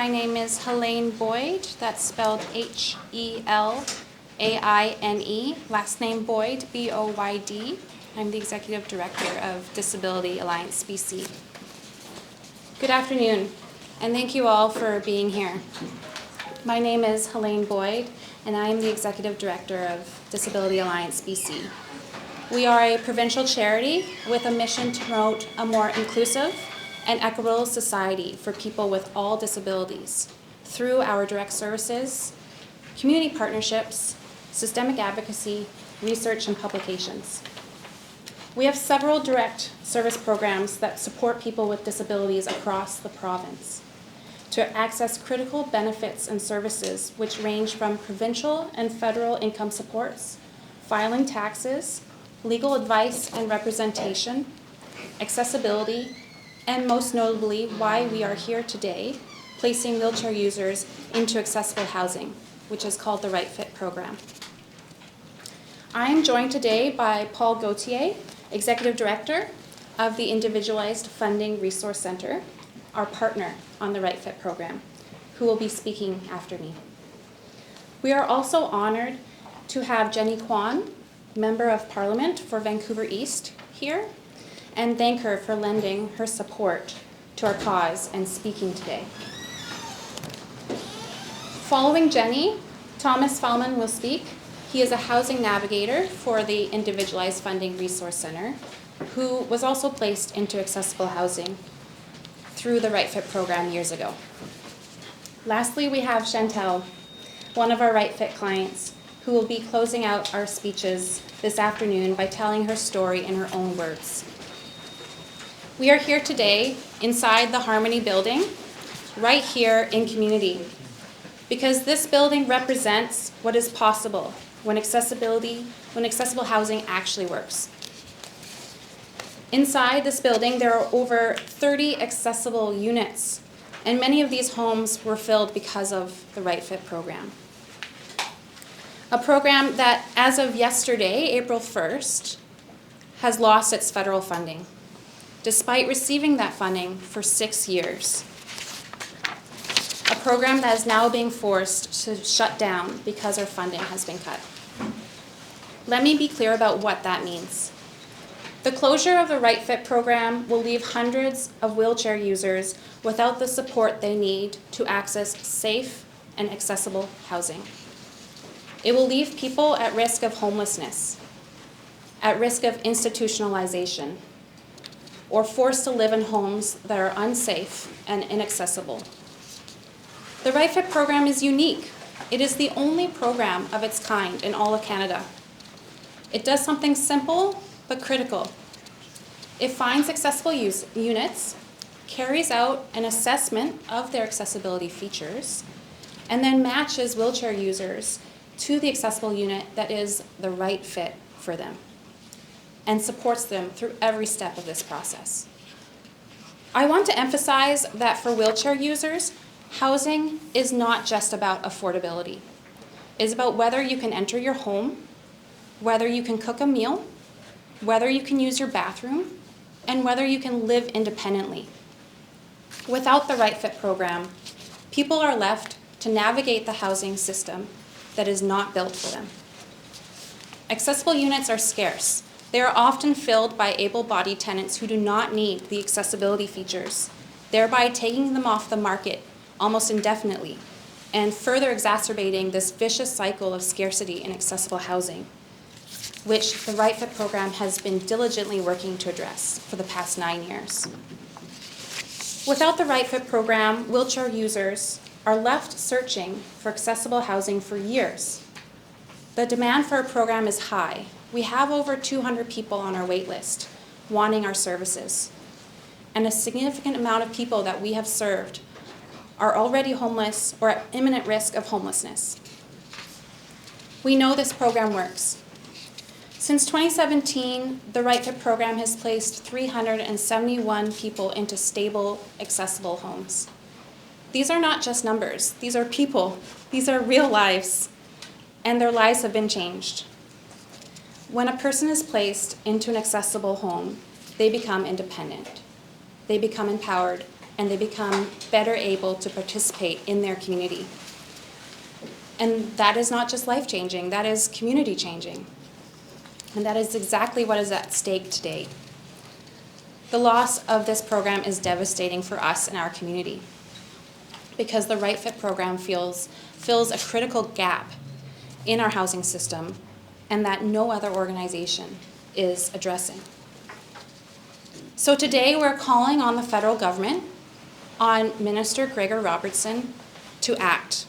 my name is Helene Boyd. That's spelled H-E-L-A-I-N-E. Last name Boyd, B-O-Y-D. I'm the Executive Director of Disability Alliance BC. Good afternoon, and thank you all for being here. My name is Helene Boyd, and I am the Executive Director of Disability Alliance BC. We are a provincial charity with a mission to promote a more inclusive and equitable society for people with all disabilities through our direct services, community partnerships, systemic advocacy, research, and publications. We have several direct service programs that support people with disabilities across the province to access critical benefits and services which range from provincial and federal income supports, filing taxes, legal advice and representation, accessibility, and most notably, why we are here today, placing wheelchair users into accessible housing, which is called the Right Fit program. I am joined today by Paul Gauthier, Executive Director of the Individualized Funding Resource Center, our partner on the Right Fit program, who will be speaking after me. We are also honored to have Jenny Kwan, Member of Parliament for Vancouver East, here, and thank her for lending her support to our cause and speaking today. Following Jenny, Thomas Fallman will speak. He is a housing navigator for the Individualized Funding Resource Center, who was also placed into accessible housing through the Right Fit program years ago. Lastly, we have Chantel, one of our Right Fit clients, who will be closing out our speeches this afternoon by telling her story in her own words. We are here today inside the Harmony building, right here in community, because this building represents what is possible when accessible housing actually works. Inside this building, there are over 30 accessible units, and many of these homes were filled because of the Right Fit program. A program that, as of yesterday, April 1st, has lost its federal funding, despite receiving that funding for 6 years. A program that is now being forced to shut down because our funding has been cut. Let me be clear about what that means. The closure of the Right Fit program will leave hundreds of wheelchair users without the support they need to access safe and accessible housing. It will leave people at risk of homelessness, at risk of institutionalization, or forced to live in homes that are unsafe and inaccessible. The Right Fit program is unique. It is the only program of its kind in all of Canada. It does something simple but critical. It finds accessible units, carries out an assessment of their accessibility features, and then matches wheelchair users to the accessible unit that is the right fit for them, and supports them through every step of this process. I want to emphasize that for wheelchair users, housing is not just about affordability. It's about whether you can enter your home, whether you can cook a meal, whether you can use your bathroom, and whether you can live independently. Without the Right Fit program, people are left to navigate the housing system that is not built for them. Accessible units are scarce. They are often filled by able-bodied tenants who do not need the accessibility features, thereby taking them off the market almost indefinitely and further exacerbating this vicious cycle of scarcity in accessible housing, which the Right Fit program has been diligently working to address for the past 9 years. Without the Right Fit program, wheelchair users are left searching for accessible housing for years. The demand for a program is high. We have over 200 people on our wait list wanting our services, and a significant amount of people that we have served are already homeless or at imminent risk of homelessness. We know this program works. Since 2017, the Right Fit program has placed 371 people into stable, accessible homes. These are not just numbers. These are people. These are real lives, and their lives have been changed. When a person is placed into an accessible home, they become independent. They become empowered, and they become better able to participate in their community. And that is not just life-changing, that is community-changing. And that is exactly what is at stake today. The loss of this program is devastating for us and our community because the Right Fit program fills a critical gap in our housing system and that no other organization is addressing. So today we're calling on the federal government, on Minister Gregor Robertson, to act.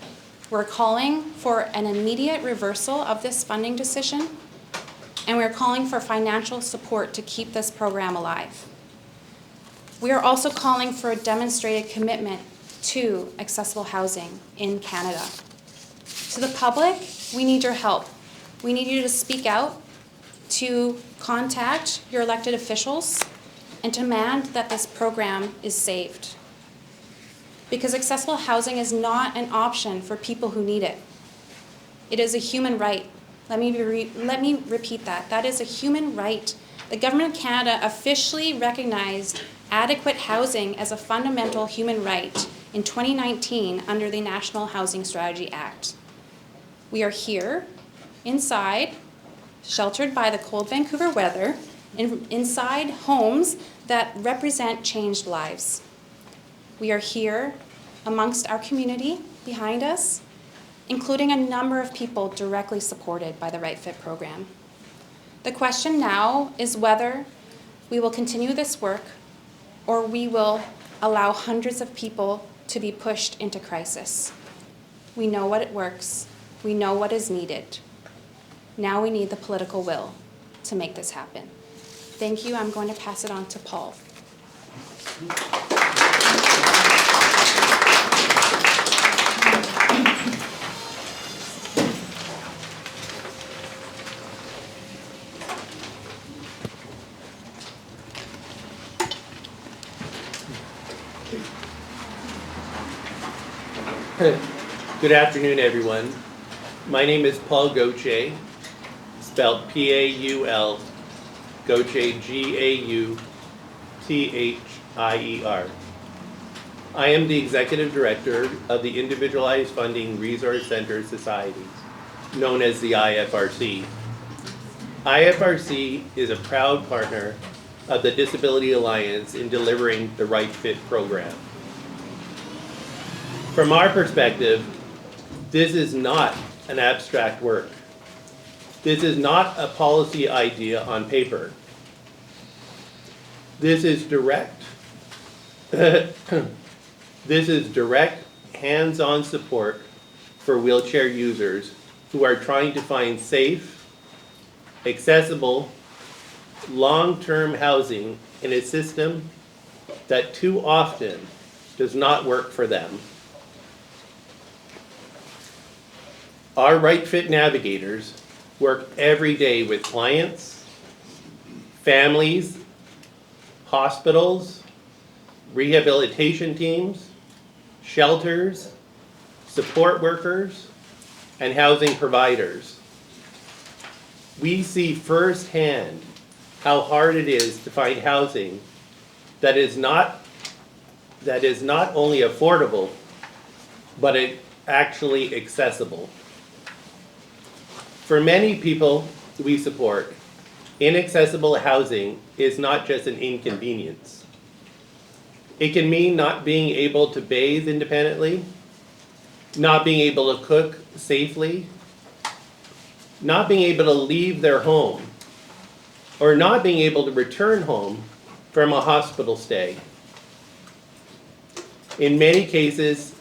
We're calling for an immediate reversal of this funding decision, and we're calling for financial support to keep this program alive. We are also calling for a demonstrated commitment to accessible housing in Canada. To the public, we need your help. We need you to speak out, to contact your elected officials, and demand that this program is saved. Because accessible housing is not an option for people who need it. It is a human right. Let me repeat that. That is a human right. The Government of Canada officially recognized adequate housing as a fundamental human right in 2019 under the National Housing Strategy Act. We are here, inside, sheltered by the cold Vancouver weather, inside homes that represent changed lives. We are here amongst our community behind us, including a number of people directly supported by the Right Fit program. The question now is whether we will continue this work or we will allow hundreds of people to be pushed into crisis. We know what it works. We know what is needed. Now we need the political will to make this happen. Thank you. I'm going to pass it on to Paul. Good afternoon, everyone. My name is Paul Gauthier, spelled P-A-U-L, Gauthier, G-A-U-T-H-I-E-R. I am the Executive Director of the Individualized Funding Resource Center Societies, known as the IFRC. IFRC is a proud partner of the Disability Alliance in delivering the Right Fit program. From our perspective, this is not an abstract work. This is not a policy idea on paper. This is direct. This is direct, hands-on support for wheelchair users who are trying to find safe, accessible, long-term housing in a system that too often does not work for them. Our Right Fit navigators work every day with clients, families, hospitals, rehabilitation teams, shelters, support workers, and housing providers. We see firsthand how hard it is to find housing that is not only affordable, but actually accessible. For many people we support, inaccessible housing is not just an inconvenience. It can mean not being able to bathe independently, not being able to cook safely, not being able to leave their home, or not being able to return home from a hospital stay. In many cases,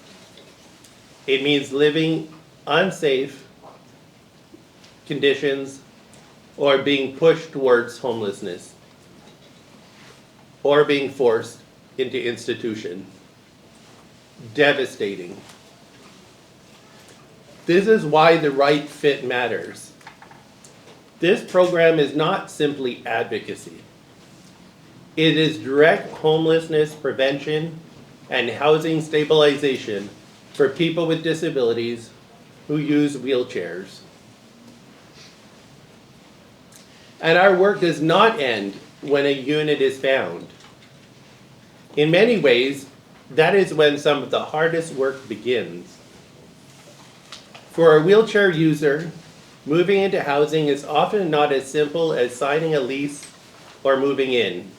it means living unsafe conditions or being pushed towards homelessness or being forced into institution. Devastating. This is why the Right Fit matters. This program is not simply advocacy. It is direct homelessness prevention and housing stabilization for people with disabilities who use wheelchairs. And our work does not end when a unit is found. In many ways, that is when some of the hardest work begins. For a wheelchair user, moving into housing is often not as simple as signing a lease or moving in.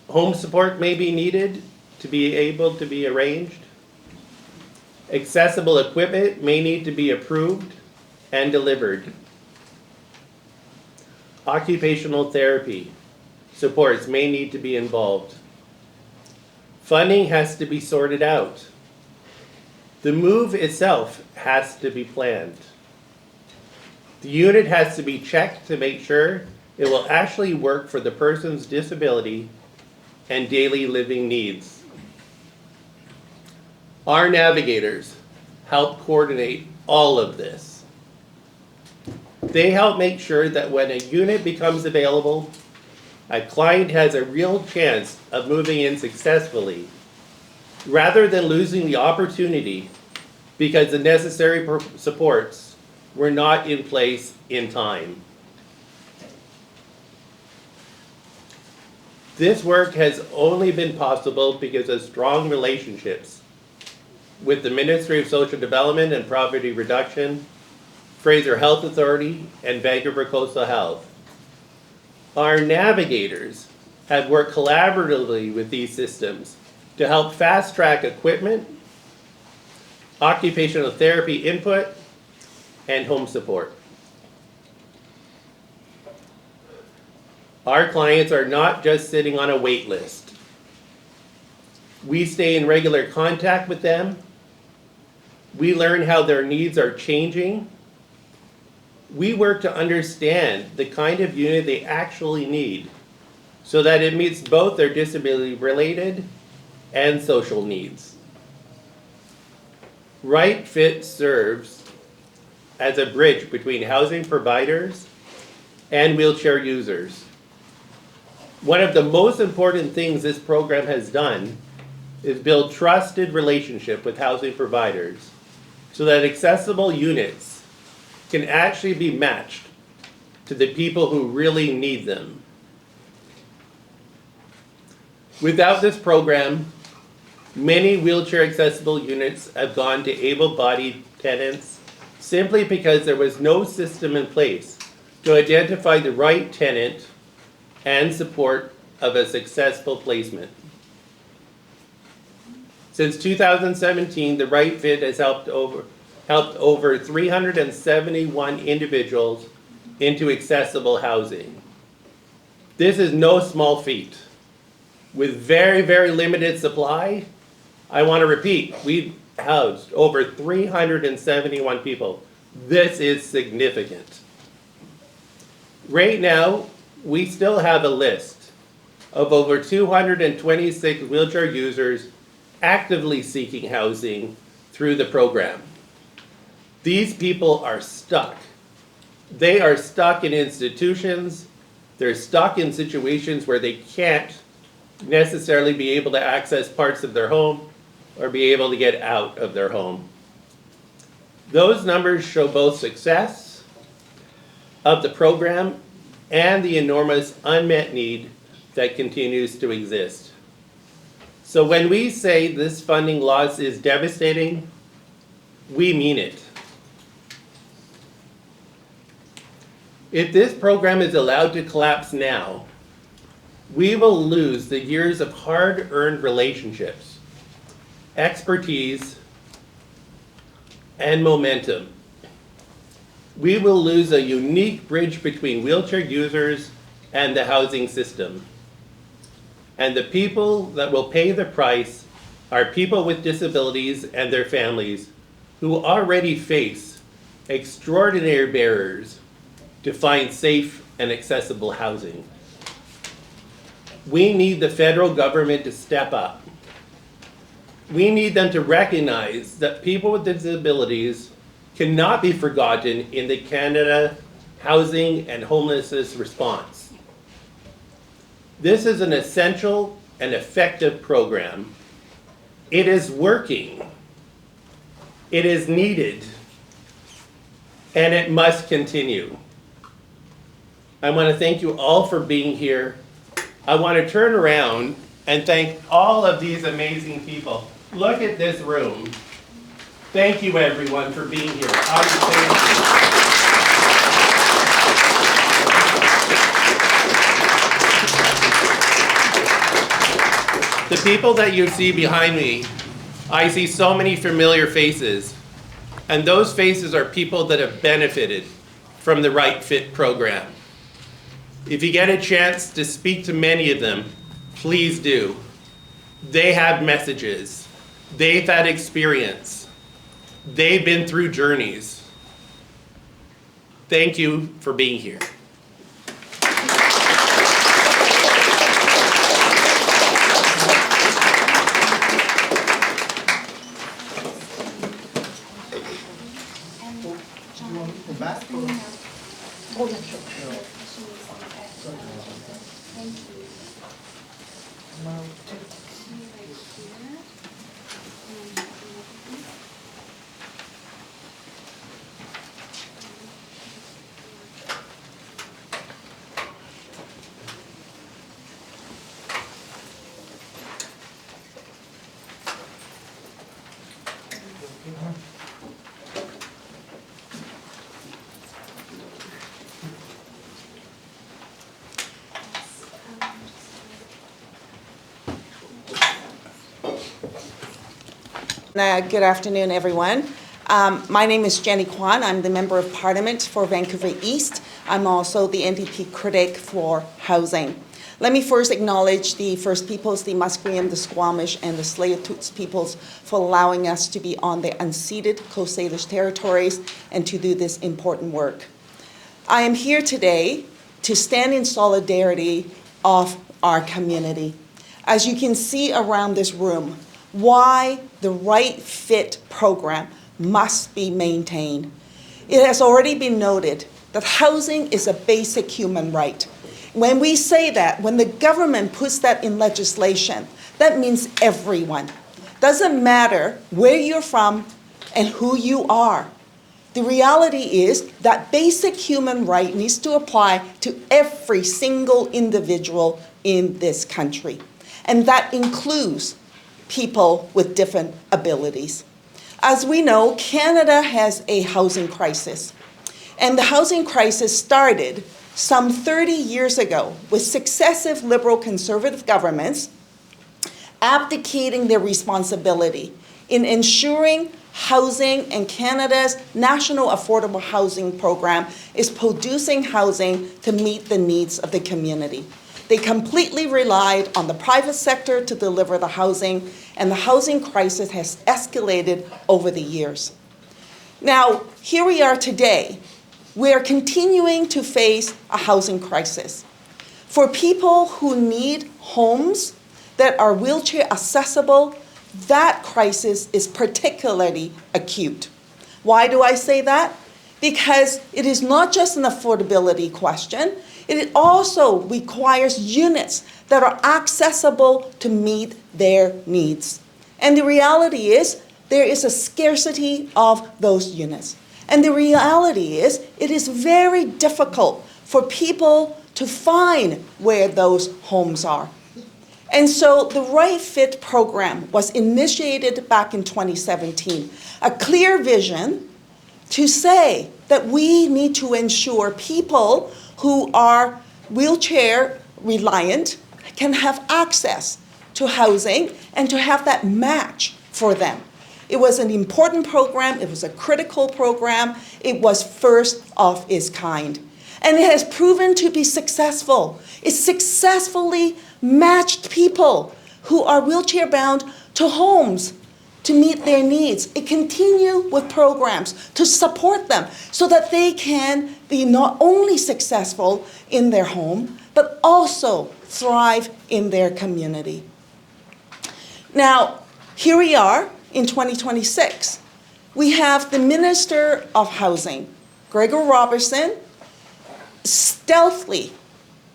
Home support may be needed to be able to be arranged. Accessible equipment may need to be approved and delivered. Occupational therapy supports may need to be involved. Funding has to be sorted out. The move itself has to be planned. The unit has to be checked to make sure it will actually work for the person's disability and daily living needs. Our navigators help coordinate all of this. They help make sure that when a unit becomes available, a client has a real chance of moving in successfully, rather than losing the opportunity because the necessary supports were not in place in time. This work has only been possible because of strong relationships with the Ministry of Social Development and Poverty Reduction, Fraser Health Authority, and Vancouver Coastal Health. Our navigators have worked collaboratively with these systems to help fast-track equipment, occupational therapy input, and home support. Our clients are not just sitting on a wait list. We stay in regular contact with them. We learn how their needs are changing. We work to understand the kind of unit they actually need so that it meets both their disability-related and social needs. Right Fit serves as a bridge between housing providers and wheelchair users. One of the most important things this program has done is build trusted relationship with housing providers so that accessible units can actually be matched to the people who really need them. Without this program, many wheelchair accessible units have gone to able-bodied tenants simply because there was no system in place to identify the right tenant and support of a successful placement. Since 2017, the Right Fit has helped over 371 individuals into accessible housing. This is no small feat. With very, very limited supply, I want to repeat, we've housed over 371 people. This is significant. Right now, we still have a list of over 226 wheelchair users actively seeking housing through the program. These people are stuck. They are stuck in institutions. They're stuck in situations where they can't necessarily be able to access parts of their home or be able to get out of their home. Those numbers show both success of the program and the enormous unmet need that continues to exist. So when we say this funding loss is devastating, we mean it. If this program is allowed to collapse now, we will lose the years of hard-earned relationships, expertise, and momentum. We will lose a unique bridge between wheelchair users and the housing system. And the people that will pay the price are people with disabilities and their families who already face extraordinary barriers to find safe and accessible housing. We need the federal government to step up. We need them to recognize that people with disabilities cannot be forgotten in the Canada Housing and Homelessness Response. This is an essential and effective program. It is working. It is needed. And it must continue. I want to thank you all for being here. I want to turn around and thank all of these amazing people. Look at this room. Thank you, everyone, for being here. The people that you see behind me, I see so many familiar faces, and those faces are people that have benefited from the Right Fit program. If you get a chance to speak to many of them, please do. They have messages. They've had experience. They've been through journeys. Thank you for being here. Good afternoon, everyone. My name is Jenny Kwan. I'm the Member of Parliament for Vancouver East. I'm also the NDP critic for housing. Let me first acknowledge the First Peoples, the Musqueam, the Squamish, and the Tsleil-Waututh peoples for allowing us to be on their unceded Coast Salish territories and to do this important work. I am here today to stand in solidarity of our community. As you can see around this room, why the Right Fit program must be maintained. It has already been noted that housing is a basic human right. When we say that, when the government puts that in legislation, that means everyone. Doesn't matter where you're from and who you are. The reality is that basic human right needs to apply to every single individual in this country. And that includes people with different abilities. As we know, Canada has a housing crisis. And the housing crisis started some 30 years ago with successive Liberal Conservative governments abdicating their responsibility in ensuring housing, and Canada's National Affordable Housing Program is producing housing to meet the needs of the community. They completely relied on the private sector to deliver the housing, and the housing crisis has escalated over the years. Now, here we are today. We are continuing to face a housing crisis. For people who need homes that are wheelchair accessible, that crisis is particularly acute. Why do I say that? Because it is not just an affordability question, it also requires units that are accessible to meet their needs. And the reality is, there is a scarcity of those units. And the reality is, it is very difficult for people to find where those homes are. And so the Right Fit program was initiated back in 2017, a clear vision to say that we need to ensure people who are wheelchair reliant can have access to housing and to have that match for them. It was an important program, it was a critical program, it was first of its kind. And it has proven to be successful. It successfully matched people who are wheelchair bound to homes to meet their needs. It continues with programs to support them so that they can be not only successful in their home, but also thrive in their community. Now, here we are in 2026. We have the Minister of Housing, Gregor Robertson, stealthily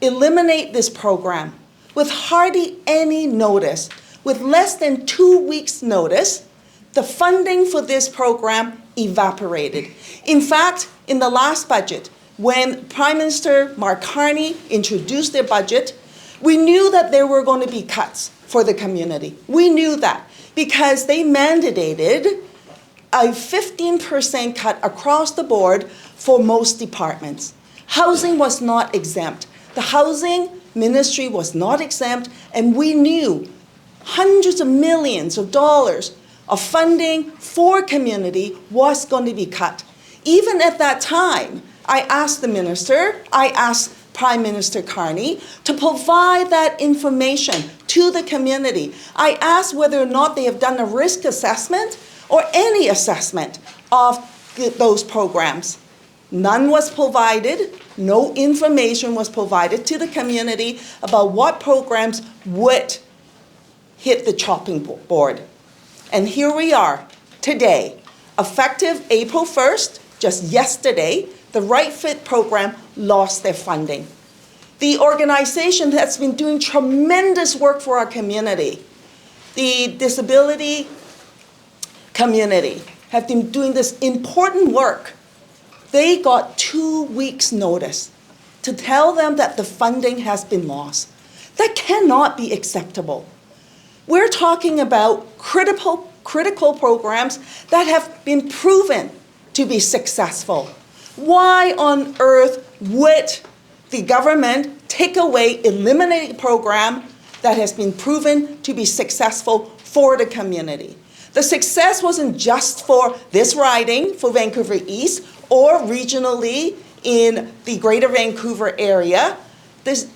eliminate this program with hardly any notice. With less than 2 weeks' notice, the funding for this program evaporated. In fact, in the last budget, when Prime Minister Mark Carney introduced their budget, we knew that there were going to be cuts for the community. We knew that because they mandated a 15% cut across the board for most departments. Housing was not exempt. The housing ministry was not exempt, and we knew hundreds of millions of dollars of funding for community was going to be cut. Even at that time, I asked the minister, I asked Prime Minister Carney to provide that information to the community. I asked whether or not they have done a risk assessment or any assessment of those programs. None was provided, no information was provided to the community about what programs would hit the chopping board. And here we are today, effective April 1st, just yesterday, the Right Fit program lost their funding. The organization that's been doing tremendous work for our community, the disability community, have been doing this important work. They got 2 weeks' notice to tell them that the funding has been lost. That cannot be acceptable. We're talking about critical programs that have been proven to be successful. Why on earth would the government take away, eliminate a program that has been proven to be successful for the community? The success wasn't just for this riding, for Vancouver East, or regionally in the Greater Vancouver area. This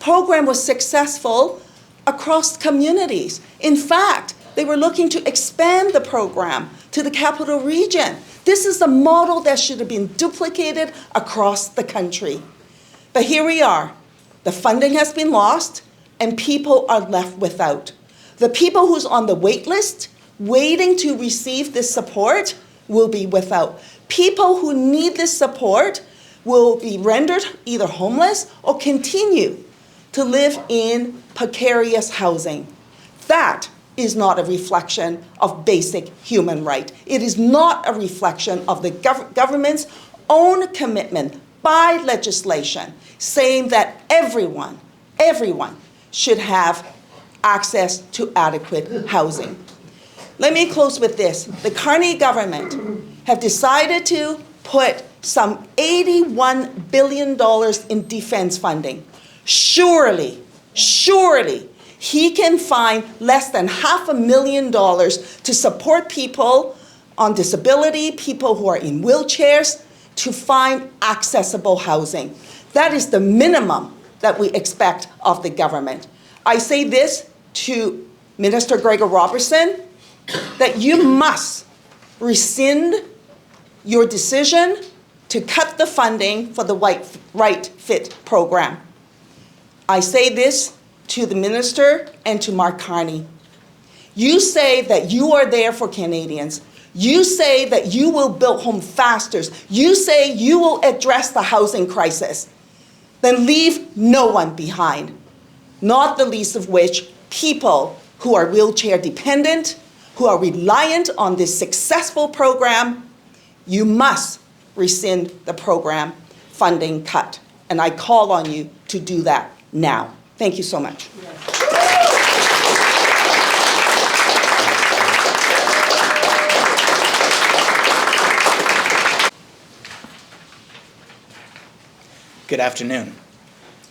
program was successful across communities. In fact, they were looking to expand the program to the capital region. This is the model that should have been duplicated across the country. But here we are. The funding has been lost, and people are left without. The people who's on the wait list, waiting to receive this support, will be without. People who need this support will be rendered either homeless or continue to live in precarious housing. That is not a reflection of basic human right. It is not a reflection of the government's own commitment by legislation saying that everyone should have access to adequate housing. Let me close with this. The Carney government have decided to put some $81 billion in defense funding. Surely, he can find less than $500,000 to support people on disability, people who are in wheelchairs, to find accessible housing. That is the minimum that we expect of the government. I say this to Minister Gregor Robertson, that you must rescind your decision to cut the funding for the Right Fit program. I say this to the minister and to Mark Carney. You say that you are there for Canadians. You say that you will build homes faster. You say you will address the housing crisis. Then leave no one behind, not the least of which people who are wheelchair dependent, who are reliant on this successful program. You must rescind the program funding cut. And I call on you to do that now. Thank you so much. Good afternoon.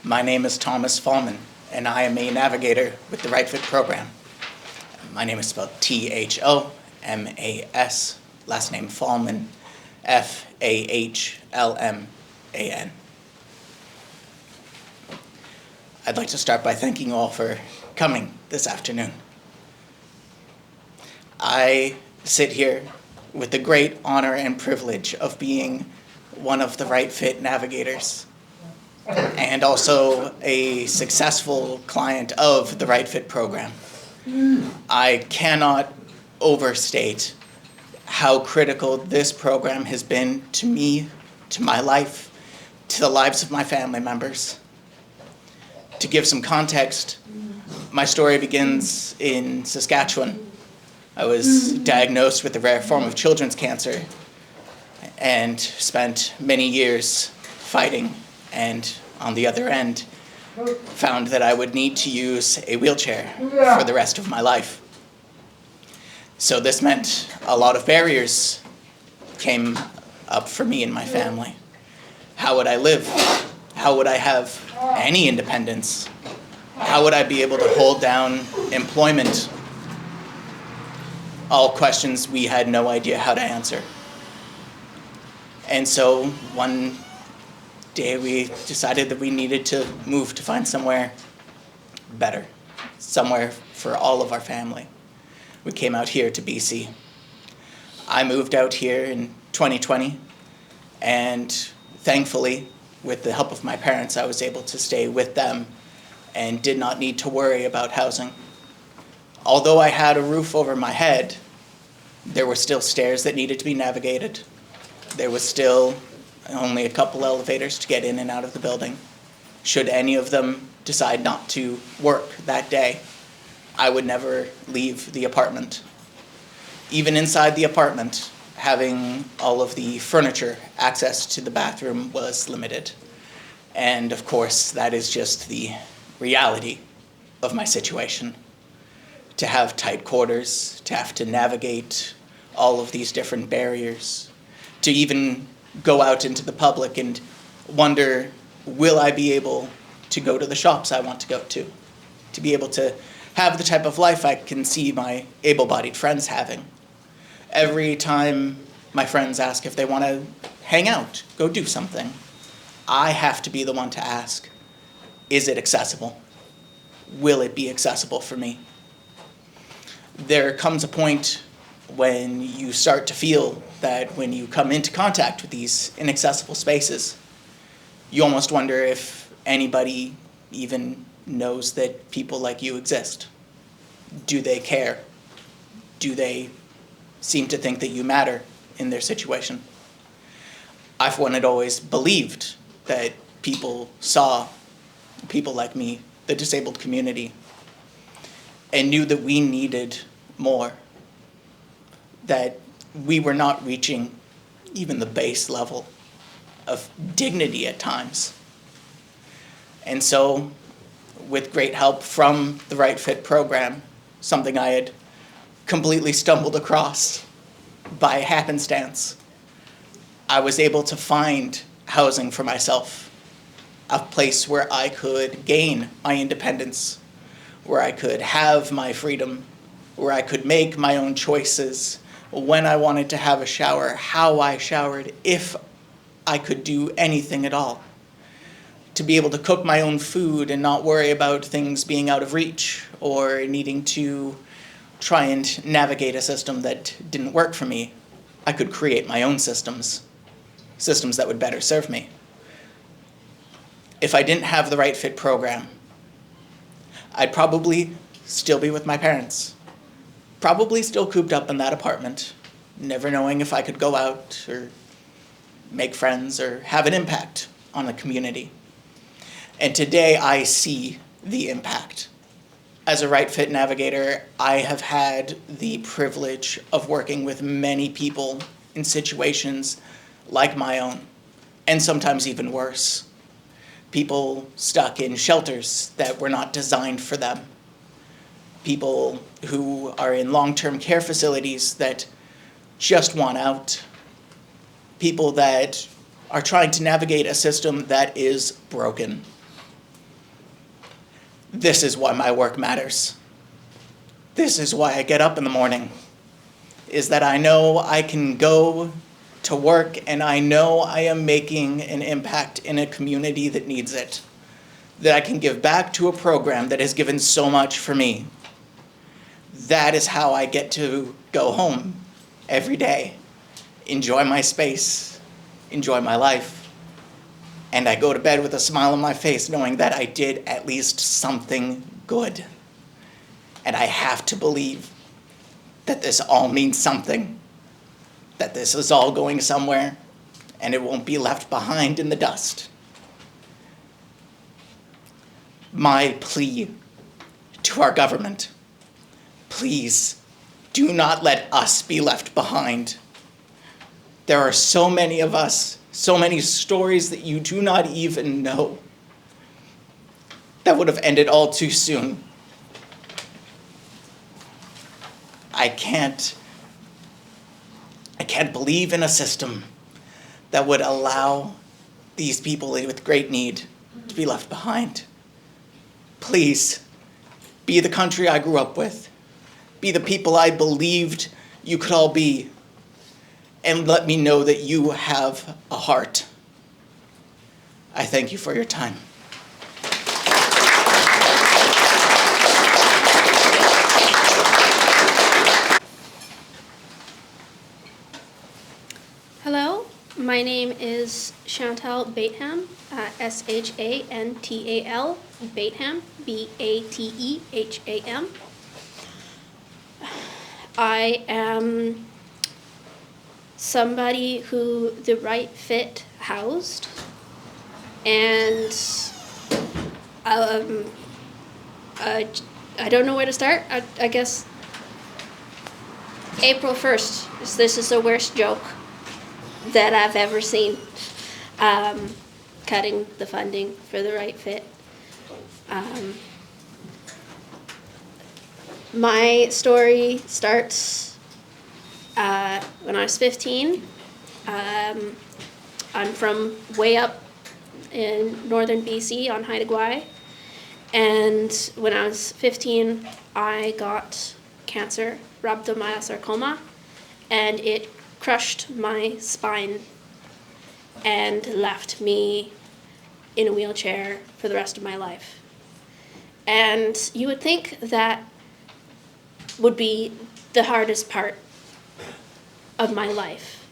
My name is Thomas Fallman, and I am a navigator with the Right Fit program. My name is spelled Thomas, last name Fallman, Fahlman. I'd like to start by thanking you all for coming this afternoon. I sit here with the great honor and privilege of being one of the Right Fit navigators and also a successful client of the Right Fit program. I cannot overstate how critical this program has been to me, to my life, to the lives of my family members. To give some context, my story begins in Saskatchewan. I was diagnosed with a rare form of children's cancer and spent many years fighting, and on the other end, found that I would need to use a wheelchair for the rest of my life. So this meant a lot of barriers came up for me and my family. How would I live? How would I have any independence? How would I be able to hold down employment? All questions we had no idea how to answer. And so one day we decided that we needed to move to find somewhere better, somewhere for all of our family. We came out here to BC. I moved out here in 2020, and thankfully, with the help of my parents, I was able to stay with them and did not need to worry about housing. Although I had a roof over my head, there were still stairs that needed to be navigated. There was still only a couple elevators to get in and out of the building. Should any of them decide not to work that day, I would never leave the apartment. Even inside the apartment, having all of the furniture, access to the bathroom was limited. And of course, that is just the reality of my situation. To have tight quarters, to have to navigate all of these different barriers, to even go out into the public and wonder, will I be able to go to the shops I want to go to be able to have the type of life I can see my able-bodied friends having. Every time my friends ask if they want to hang out, go do something, I have to be the one to ask, is it accessible? Will it be accessible for me? There comes a point when you start to feel that when you come into contact with these inaccessible spaces, you almost wonder if anybody even knows that people like you exist. Do they care? Do they seem to think that you matter in their situation? I, for one, had always believed that people saw people like me, the disabled community, and knew that we needed more, that we were not reaching even the base level of dignity at times. And so, with great help from the Right Fit program, something I had completely stumbled across by happenstance, I was able to find housing for myself, a place where I could gain my independence, where I could have my freedom, where I could make my own choices, when I wanted to have a shower, how I showered, if I could do anything at all. To be able to cook my own food and not worry about things being out of reach or needing to try and navigate a system that didn't work for me. I could create my own systems that would better serve me. If I didn't have the Right Fit program, I'd probably still be with my parents. Probably still cooped up in that apartment, never knowing if I could go out or make friends or have an impact on the community. And today I see the impact. As a Right Fit navigator, I have had the privilege of working with many people in situations like my own, and sometimes even worse. People stuck in shelters that were not designed for them. People who are in long-term care facilities that just want out. People that are trying to navigate a system that is broken. This is why my work matters. This is why I get up in the morning, is that I know I can go to work and I know I am making an impact in a community that needs it. That I can give back to a program that has given so much for me. That is how I get to go home every day, enjoy my space, enjoy my life. And I go to bed with a smile on my face knowing that I did at least something good. And I have to believe that this all means something, that this is all going somewhere, and it won't be left behind in the dust. My plea to our government, please do not let us be left behind. There are so many of us, so many stories that you do not even know. that would have ended all too soon. I can't believe in a system that would allow these people with great need to be left behind. Please, be the country I grew up with. Be the people I believed you could all be. And let me know that you have a heart. I thank you for your time. Hello, my name is Chantal Bateham, S-H-A-N-T-A-L, Bateham, B-A-T-E-H-A-M. I am somebody who the Right Fit housed, and I don't know where to start. I guess April 1st, this is the worst joke that I've ever seen, cutting the funding for the Right Fit. My story starts when I was 15. I'm from way up in northern BC on Haida Gwaii, and when I was 15, I got cancer, rhabdomyosarcoma, and it crushed my spine and left me in a wheelchair for the rest of my life. And you would think that would be the hardest part of my life.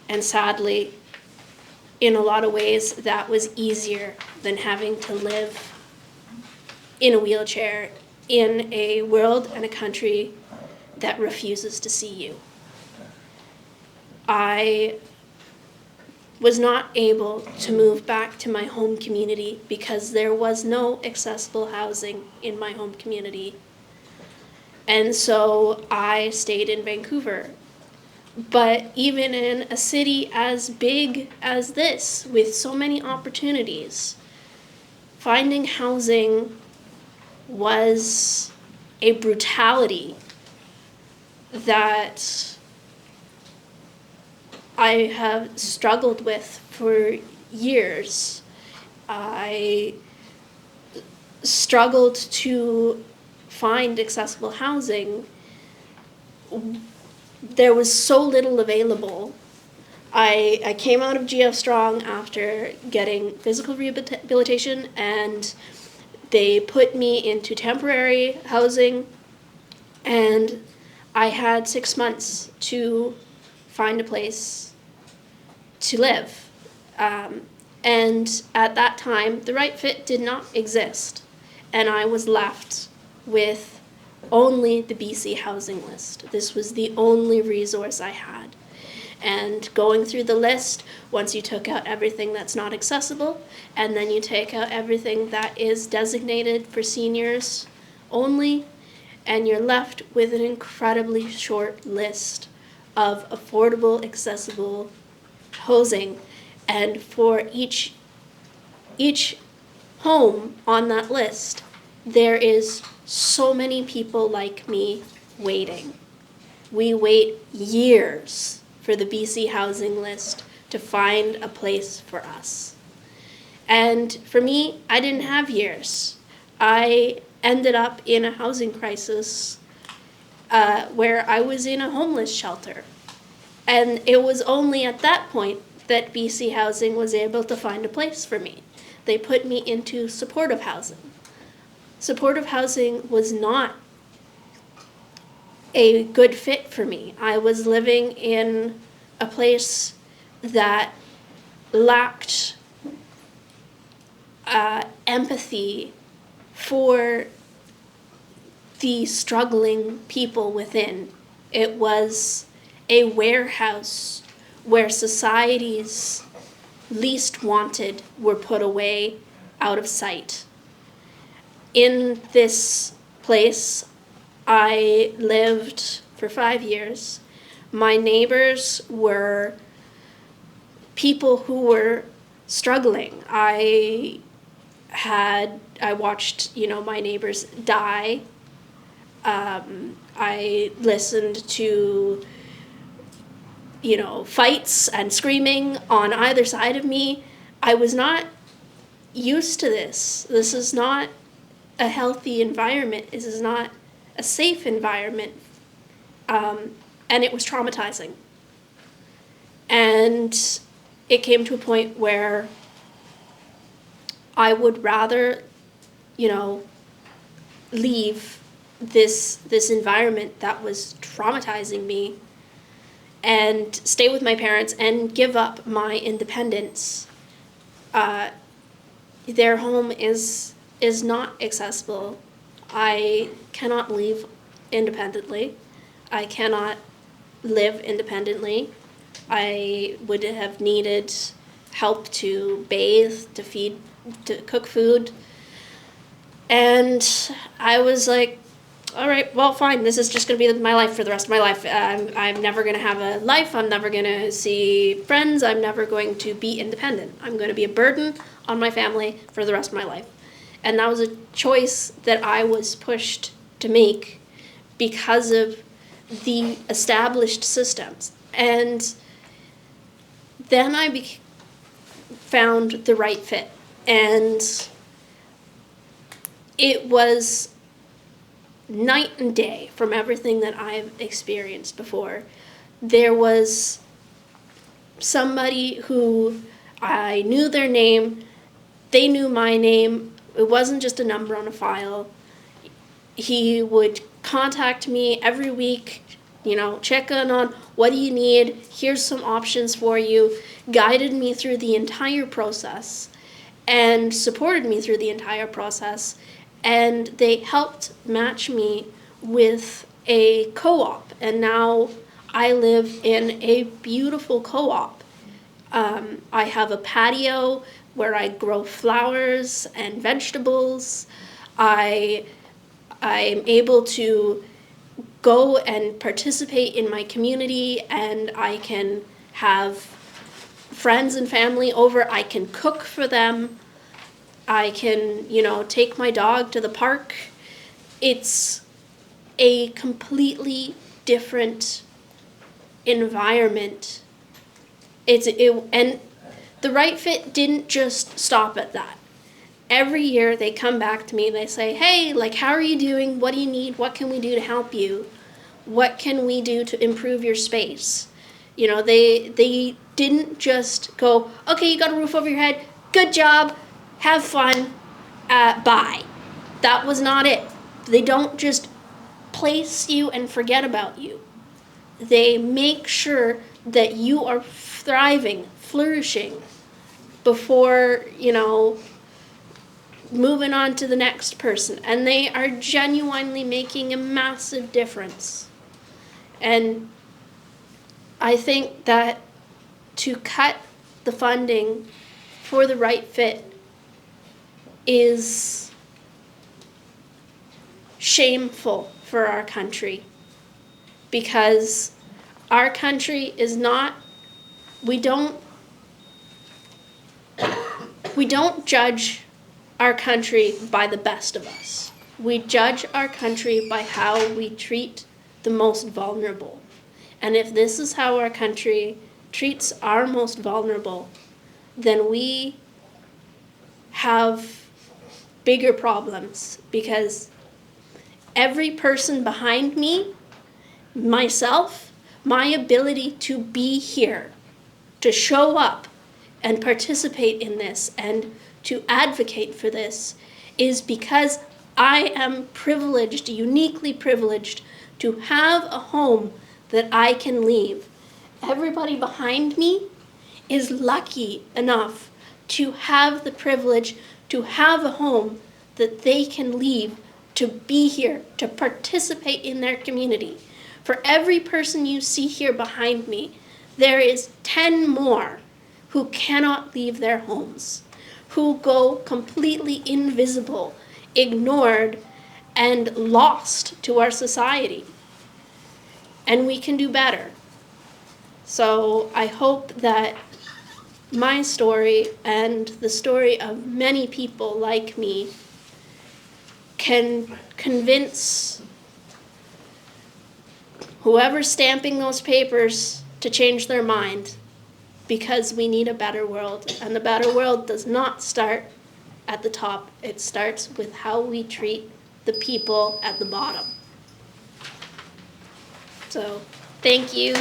And sadly, in a lot of ways, that was easier than having to live in a wheelchair in a world and a country that refuses to see you. I was not able to move back to my home community because there was no accessible housing in my home community. And so I stayed in Vancouver. But even in a city as big as this, with so many opportunities, finding housing was a brutality that I have struggled with for years. I struggled to find accessible housing. There was so little available. I came out of GF Strong after getting physical rehabilitation, and they put me into temporary housing, and I had 6 months to find a place to live. And at that time, the Right Fit did not exist, and I was left with only the BC housing list. This was the only resource I had. And going through the list, once you took out everything that's not accessible, and then you take out everything that is designated for seniors only, and you're left with an incredibly short list of affordable, accessible housing. And for each home on that list, there is so many people like me waiting. We wait years for the BC housing list to find a place for us. And for me, I didn't have years. I ended up in a housing crisis where I was in a homeless shelter. And it was only at that point that BC Housing was able to find a place for me. They put me into supportive housing. Supportive housing was not a good fit for me. I was living in a place that lacked empathy for the struggling people within. It was a warehouse where society's least wanted were put away out of sight. In this place, I lived for 5 years. My neighbors were people who were struggling. I I watched, my neighbors die. I listened to, fights and screaming on either side of me. I was not used to this. This is not a healthy environment. This is not a safe environment. And it was traumatizing. And it came to a point where I would rather, leave this environment that was traumatizing me and stay with my parents and give up my independence. Their home is not accessible. I cannot leave independently. I cannot live independently. I would have needed help to bathe, to feed, to cook food. And I was like, all right, well, fine. This is just going to be my life for the rest of my life. I'm never going to have a life. I'm never going to see friends. I'm never going to be independent. I'm going to be a burden on my family for the rest of my life. And that was a choice that I was pushed to make because of the established systems. And then I found the right fit. And it was night and day from everything that I've experienced before. There was somebody who I knew their name, they knew my name. It wasn't just a number on a file. He would contact me every week, check in on what do you need, here's some options for you, guided me through the entire process and supported me through the entire process. And they helped match me with a co-op. And now I live in a beautiful co-op. I have a patio where I grow flowers and vegetables. I'm able to go and participate in my community, and I can have friends and family over. I can cook for them. I can, take my dog to the park. It's a completely different environment. And the right fit didn't just stop at that. Every year they come back to me and they say, hey, how are you doing? What do you need? What can we do to help you? What can we do to improve your space? They didn't just go, okay, you got a roof over your head. Good job. Have fun, bye. That was not it. They don't just place you and forget about you. They make sure that you are thriving, flourishing before, moving on to the next person. And they are genuinely making a massive difference. And I think that to cut the funding for the right fit is shameful for our country, because our country is not, we don't judge our country by the best of us. We judge our country by how we treat the most vulnerable. And if this is how our country treats our most vulnerable, then we have bigger problems, because every person behind me, myself, my ability to be here, to show up and participate in this and to advocate for this is because I am privileged, uniquely privileged, to have a home that I can leave. Everybody behind me is lucky enough to have the privilege to have a home that they can leave, to be here, to participate in their community. For every person you see here behind me, there is 10 more who cannot leave their homes, who go completely invisible, ignored, and lost to our society. And we can do better. So I hope that my story and the story of many people like me can convince whoever's stamping those papers to change their mind, because we need a better world. And the better world does not start at the top. It starts with how we treat the people at the bottom. So, thank you.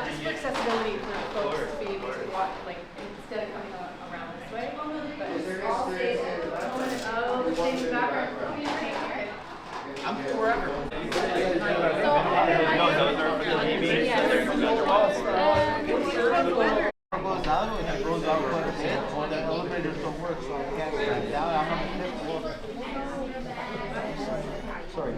Just for accessibility for folks to be able to walk, like, instead of coming around this way. But all stays in the same background. I'm forever. Goes out and it goes out quite a bit. The elevators don't work, so I can't get down. I'm on the fifth floor. Sorry.